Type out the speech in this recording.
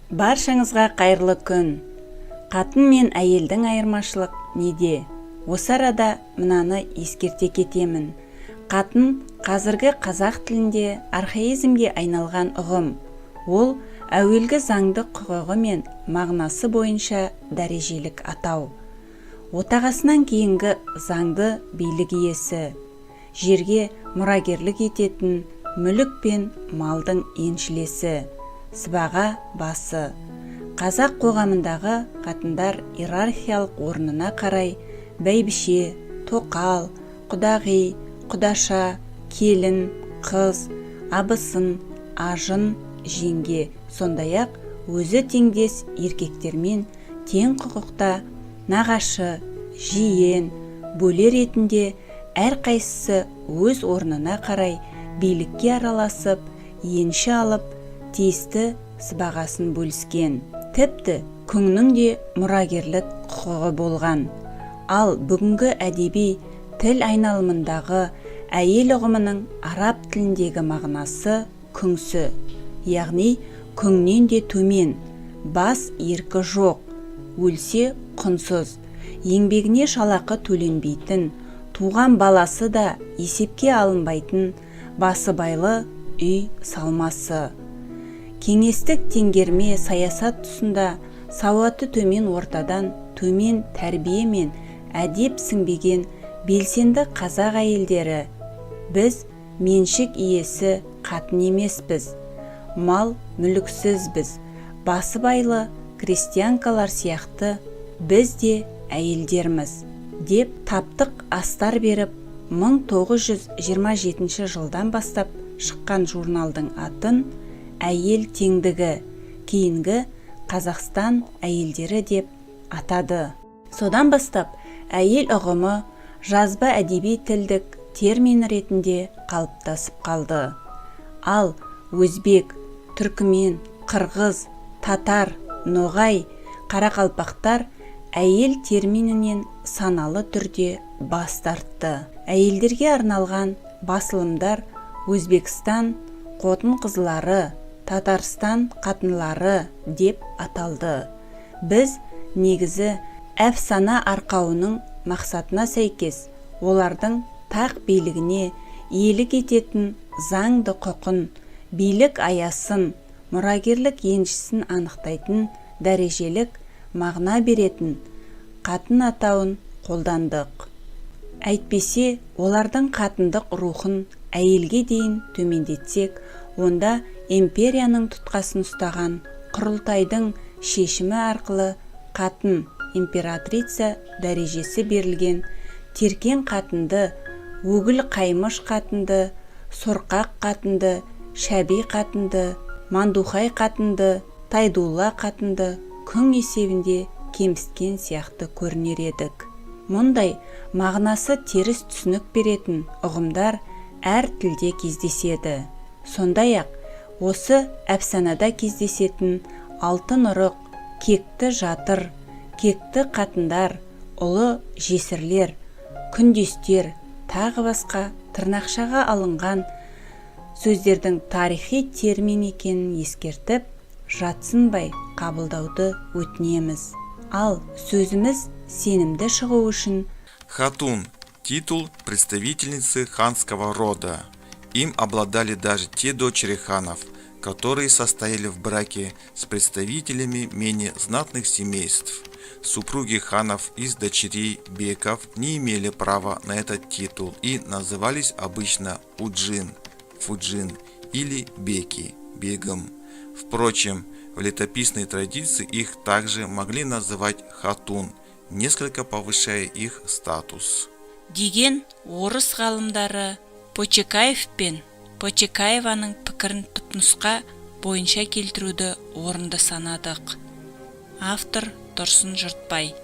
Баршаңызға қайырлы күн. Қатын мен әйелдің айырмашылық неде? Осы арада мынаны ескерте кетемін. Қатын қазіргі қазақ тілінде архаизмге айналған ұғым. Ол әуелгі заңдық құқығы мен мағынасы бойынша дәрежелік атау. Отағасынан кейінгі заңды билік иесі, жерге мұрагерлік ететін мүлік пен малдың еншілесі, сыбаға басы. Қазақ қоғамындағы қатындар иерархиялық орнына қарай бәйбіше, тоқал, құдағи, құдаша, келін, қыз, абысын, ажын, жеңге, сондай-ақ өзі теңдес еркектермен тең құқықта нағашы, жиен, бөле ретінде әрқайсысы өз орнына қарай билікке араласып, енші алып, тиісті сыбағасын бөліскен. Тіпті күңнің де мұрагерлік құқығы болған. Ал бүгінгі әдеби тіл айналымындағы әйел ұғымының араб тіліндегі мағынасы күңсі, яғни күңнен де төмен, бас еркі жоқ, өлсе құнсыз, еңбегіне жалақы төленбейтін, туған баласы да есепке алынбайтын, басыбайлы үй салмасы. Кеңестік теңгерме саясат тұсында сауаты төмен ортадан төмен тәрбие мен әдеп сіңбеген белсенді қазақ әйелдері, біз меншік иесі қатын емеспіз, мал мүліксізбіз, басыбайлы крестьянкалар сияқты біз де әйелдерміз деп таптық астар беріп 1927 жылдан бастап шыққан журналдың атын әйел теңдігі, кейінгі Қазақстан әйелдері деп атады. Содан бастап әйел ұғымы жазба әдеби тілдік термин ретінде қалыптасып қалды. Ал өзбек, түркімен, қырғыз, татар, ноғай, қарақалпақтар әйел терминінен саналы түрде бас тартты. Әйелдерге арналған басылымдар Өзбекстан қотын қызлары, Татарстан қатынлары деп аталды. Біз негізі әфсана арқауының мақсатына сәйкес олардың тақ билігіне иелік ететін заңды құқын, билік аясын, мұрагерлік еншісін анықтайтын дәрежелік мағына беретін қатын атауын қолдандық. Әйтпесе, олардың қатындық рухын әйелге дейін төмендетсек, онда империяның тұтқасын ұстаған құрылтайдың шешімі арқылы қатын императрица дәрежесі берілген теркен қатынды, өгіл қаймыш қатынды, сорқақ қатынды, шәби қатынды, мандухай қатынды, тайдулла қатынды күң есебінде кемісткен сияқты көрінер едік. Мұндай мағынасы теріс түсінік беретін ұғымдар әр тілде кездеседі. Сондай-ақ осы әпсанада кездесетін алтын ұрық, кекті жатыр, кекті қатындар, ұлы жесірлер, күндестер, тағы басқа тырнақшаға алынған сөздердің тарихи термин екенін ескертіп, жатсынбай қабылдауды өтінеміз. Ал сөзіміз сенімді шығу үшін Хатун – титул представительницы ханского рода. Им обладали даже те дочери ханов, которые состояли в браке с представителями менее знатных семейств. Супруги ханов из дочерей беков не имели права на этот титул и назывались обычно уджин, фуджин или беки, бегом. Впрочем, в летописной традиции их также могли называть хатун, несколько повышая их статус. деген орыс ғалымдары Почекаев пен Почекаеваның пікірін түпнұсқа бойынша келтіруді орынды санадық. Автор Тұрсын Жұртбай.